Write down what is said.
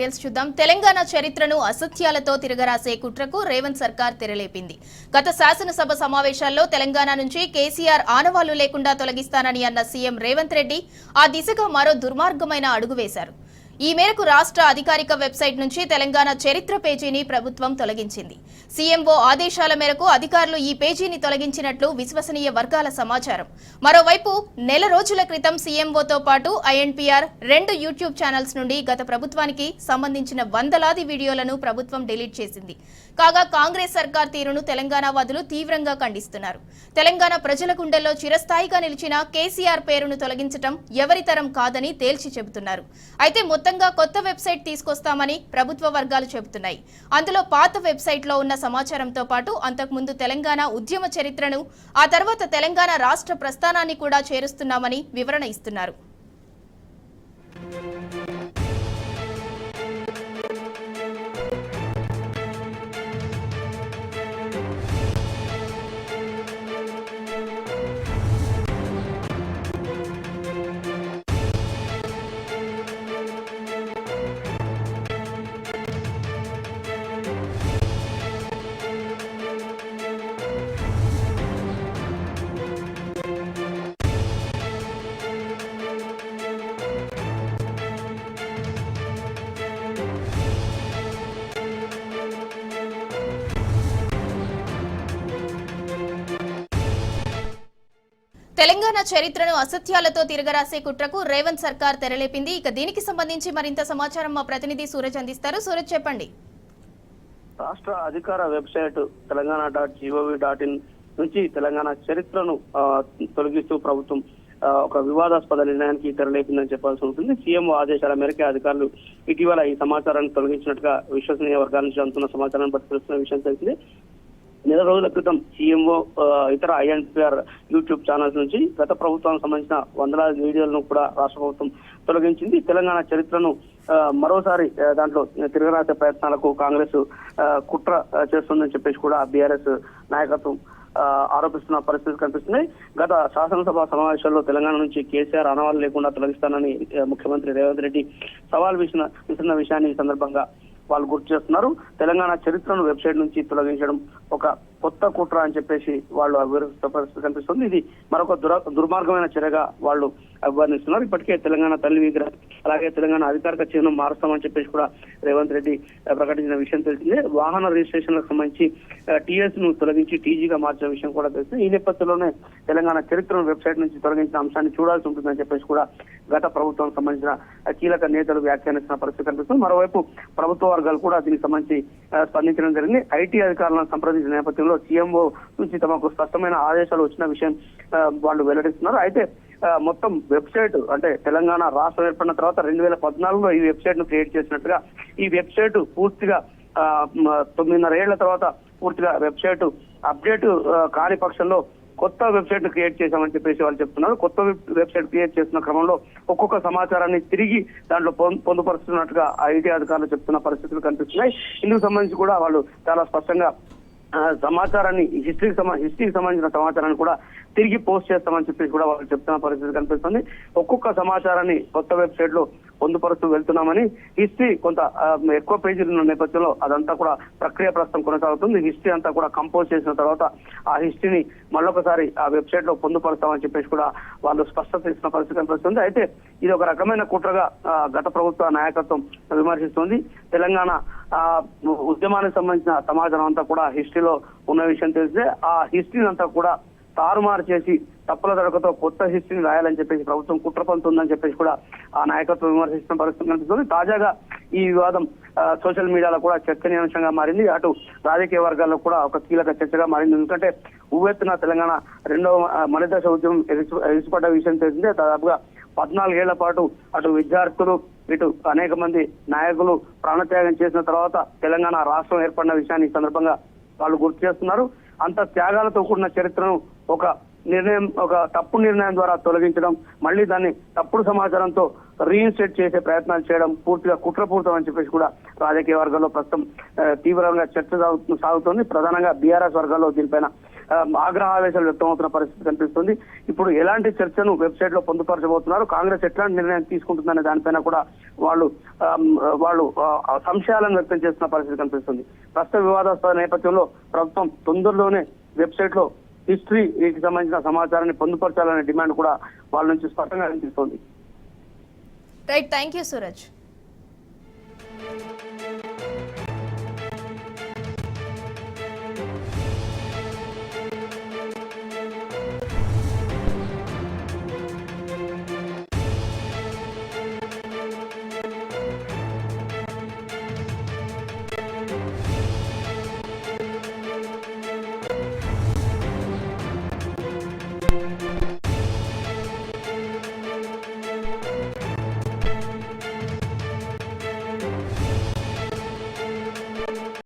చూద్దాం. తెలంగాణ చరిత్రను అసత్యాలతో తిరగరాసే కుట్రకు రేవంత్ సర్కార్ తెరలేపింది. గత శాసనసభ సమావేశాల్లో తెలంగాణ నుంచి కేసీఆర్ ఆనవాళ్లు లేకుండా తొలగిస్తానని అన్న సీఎం రేవంత్ రెడ్డి ఆ దిశగా మరో దుర్మార్గమైన అడుగు వేశారు. ఈ మేరకు రాష్ట్ర అధికారిక వెబ్సైట్ నుంచి తెలంగాణ చరిత్ర పేజీని ప్రభుత్వం తొలగించింది. సీఎంఓ ఆదేశాల మేరకు అధికారులు ఈ పేజీని తొలగించినట్లు విశ్వసనీయ వర్గాల సమాచారం. మరోవైపు నెల రోజుల క్రితం సీఎంఓతో పాటు ఐఎన్పీఆర్ 2 యూట్యూబ్ ఛానల్స్ నుండి గత ప్రభుత్వానికి సంబంధించిన వందలాది వీడియోలను ప్రభుత్వం డిలీట్ చేసింది. కాగా కాంగ్రెస్ సర్కార్ తీరును తెలంగాణ వాదులు తీవ్రంగా ఖండిస్తున్నారు. తెలంగాణ ప్రజల గుండెల్లో చిరస్థాయిగా నిలిచిన కేసీఆర్ పేరును తొలగించడం ఎవరితరం కాదని తేల్చి చెబుతున్నారు. అయితే మొత్తంగా కొత్త వెబ్సైట్ తీసుకొస్తామని ప్రభుత్వ వర్గాలు చెబుతున్నాయి. అందులో పాత వెబ్సైట్లో ఉన్న సమాచారంతో పాటు అంతకుముందు తెలంగాణ ఉద్యమ చరిత్రను, ఆ తర్వాత తెలంగాణ రాష్ట్ర ప్రస్థానాన్ని కూడా చేరుస్తున్నామని వివరణ ఇస్తున్నారు. తెలంగాణ చరిత్రను అసత్యాలతో తిరగరాసే కుట్రకు రేవంత్ సర్కార్ తెరలేపింది. ఇక దీనికి సంబంధించి మరింత సమాచారం మా ప్రతినిధి సూరజ్ అందిస్తారు. సూరజ్, చెప్పండి. రాష్ట్ర అధికార వెబ్సైట్ telangaana.gov.in నుంచి తెలంగాణ చరిత్రను తొలగిస్తూ ప్రభుత్వం ఒక వివాదాస్పద నిర్ణయానికి తెరలేపిందని చెప్పాల్సి ఉంటుంది. సీఎం ఆదేశాల మేరకే అధికారులు ఇటీవల ఈ సమాచారాన్ని తొలగించినట్టుగా విశ్వసనీయ వర్గాల నుంచి అందుతున్న సమాచారాన్ని బట్టి తెలుస్తున్న విషయం తెలిసింది. నెల రోజుల క్రితం సీఎంఓ ఇతర ఐఎన్పీఆర్ యూట్యూబ్ ఛానల్స్ నుంచి గత ప్రభుత్వానికి సంబంధించిన వందలాది వీడియోలను కూడా రాష్ట్ర ప్రభుత్వం తొలగించింది. తెలంగాణ చరిత్రను మరోసారి దాంట్లో తిరగరాసే ప్రయత్నాలకు కాంగ్రెస్ కుట్ర చేస్తుందని చెప్పేసి కూడా బీఆర్ఎస్ నాయకత్వం ఆరోపిస్తున్న పరిస్థితి కనిపిస్తున్నాయి. గత శాసనసభ సమావేశాల్లో తెలంగాణ నుంచి కేసీఆర్ ఆనవాళ్లు లేకుండా తొలగిస్తానని ముఖ్యమంత్రి రేవంత్ రెడ్డి సవాల్ విసిన విషయాన్ని ఈ సందర్భంగా వాళ్ళు గుర్తు చేస్తున్నారు. తెలంగాణ చరిత్రను వెబ్సైట్ నుంచి తొలగించడం ఒక కొత్త కుట్ర అని చెప్పేసి వాళ్ళు వివరిస్తున్న పరిస్థితి కనిపిస్తుంది. ఇది మరొక దుర్మార్గమైన చర్యగా వాళ్ళు అభివర్ణిస్తున్నారు. ఇప్పటికే తెలంగాణ తల్లి విగ్రహం, అలాగే తెలంగాణ అధికారిక చిహ్నం మారుస్తామని చెప్పేసి కూడా రేవంత్ రెడ్డి ప్రకటించిన విషయం తెలిసిందే. వాహన రిజిస్ట్రేషన్లకు సంబంధించి టీఎస్ ను తొలగించి టీజీగా మార్చిన విషయం కూడా తెలిసింది. ఈ నేపథ్యంలోనే తెలంగాణ చరిత్రను వెబ్సైట్ నుంచి తొలగించిన అంశాన్ని చూడాల్సి ఉంటుందని చెప్పేసి కూడా గత ప్రభుత్వానికి సంబంధించిన కీలక నేతలు వ్యాఖ్యానిస్తున్న పరిస్థితి కనిపిస్తుంది. మరోవైపు ప్రభుత్వ వర్గాలు కూడా దీనికి సంబంధించి స్పందించడం జరిగింది. ఐటీ అధికారులను సంప్రదించిన నేపథ్యంలో సీఎంఓ నుంచి తమకు స్పష్టమైన ఆదేశాలు వచ్చిన విషయం వాళ్ళు వెల్లడిస్తున్నారు. అయితే మొత్తం వెబ్సైట్ అంటే తెలంగాణ రాష్ట్రం ఏర్పడిన తర్వాత 2014లో ఈ వెబ్సైట్ ను క్రియేట్ చేసినట్టుగా, ఈ వెబ్సైట్ పూర్తిగా 9.5 ఏళ్ల తర్వాత పూర్తిగా వెబ్సైట్ అప్డేట్ కాని పక్షంలో కొత్త వెబ్సైట్ ను క్రియేట్ చేశామని చెప్పేసి వాళ్ళు చెప్తున్నారు. కొత్త వెబ్సైట్ క్రియేట్ చేసిన క్రమంలో ఒక్కొక్క సమాచారాన్ని తిరిగి దాంట్లో పొందుపరుస్తున్నట్టుగా ఐటీ అధికారులు చెప్తున్న పరిస్థితులు కనిపిస్తున్నాయి. ఇందుకు సంబంధించి కూడా వాళ్ళు చాలా స్పష్టంగా సమాచారాన్ని హిస్టరీకి సంబంధించిన సమాచారాన్ని కూడా తిరిగి పోస్ట్ చేస్తామని చెప్పేసి కూడా వాళ్ళు చెప్తున్న పరిస్థితి కనిపిస్తుంది. ఒక్కొక్క సమాచారాన్ని కొత్త వెబ్సైట్ లో పొందుపరుస్తూ వెళ్తున్నామని, హిస్టరీ కొంత ఎక్కువ పేజీలు ఉన్న నేపథ్యంలో అదంతా కూడా ప్రక్రియ ప్రస్తుతం కొనసాగుతుంది. హిస్టరీ అంతా కూడా కంపోజ్ చేసిన తర్వాత ఆ హిస్టరీని మళ్ళొకసారి ఆ వెబ్సైట్ లో పొందుపరుస్తామని చెప్పేసి కూడా వాళ్ళు స్పష్టత ఇస్తున్న పరిస్థితి కనిపిస్తుంది. అయితే ఇది ఒక రకమైన కుట్రగా గత ప్రభుత్వ నాయకత్వం విమర్శిస్తుంది. తెలంగాణ ఉద్యమానికి సంబంధించిన సమాచారం అంతా కూడా హిస్టరీలో ఉన్న విషయం తెలిస్తే ఆ హిస్టరీని అంతా కూడా తారుమారు చేసి తప్పుల దొరకతో కొత్త హిస్టరీని రాయాలని చెప్పేసి ప్రభుత్వం కుట్ర పంతుందని చెప్పేసి కూడా ఆ నాయకత్వం విమర్శిస్తున్న పరిస్థితి కనిపిస్తుంది. తాజాగా ఈ వివాదం సోషల్ మీడియాలో కూడా చర్చనీయాంశంగా మారింది. అటు రాజకీయ వర్గాల్లో కూడా ఒక కీలక చర్చగా మారింది. ఎందుకంటే ఉవ్వెత్తున తెలంగాణ రెండవ మలిదశ ఉద్యమం ఎగిసిపడ్డ విషయం తెలిసిందే. దాదాపుగా 14 ఏళ్ల పాటు అటు విద్యార్థులు, ఇటు అనేక మంది నాయకులు ప్రాణత్యాగం చేసిన తర్వాత తెలంగాణ రాష్ట్రం ఏర్పడిన విషయాన్ని ఈ సందర్భంగా వాళ్ళు గుర్తు చేస్తున్నారు. అంత త్యాగాలతో కూడిన చరిత్రను ఒక తప్పు నిర్ణయం ద్వారా తొలగించడం, మళ్ళీ దాన్ని తప్పుడు సమాచారంతో రీఇన్స్టేట్ చేసే ప్రయత్నాలు చేయడం పూర్తిగా కుట్రపూరితం అని చెప్పేసి కూడా రాజకీయ వర్గాల్లో ప్రస్తుతం తీవ్రంగా చర్చ సాగుతోంది. ప్రధానంగా బీఆర్ఎస్ వర్గాల్లో దీనిపైన ఆగ్రహావేశాలు వ్యక్తమవుతున్న పరిస్థితి కనిపిస్తుంది. ఇప్పుడు ఎలాంటి చర్చను వెబ్సైట్ లో పొందుపరచబోతున్నారు, కాంగ్రెస్ ఎట్లాంటి నిర్ణయం తీసుకుంటుందనే దానిపైన కూడా వాళ్ళు సంశయాలను వ్యక్తం చేస్తున్న పరిస్థితి కనిపిస్తుంది. ప్రస్తుత వివాదాస్పద నేపథ్యంలో ప్రభుత్వం తొందరలోనే వెబ్సైట్ లో హిస్టరీకి సంబంధించిన సమాచారాన్ని పొందుపరచాలనే డిమాండ్ కూడా వాళ్ళ నుంచి స్పష్టంగా కనిపిస్తోంది. Right, thank you Suraj.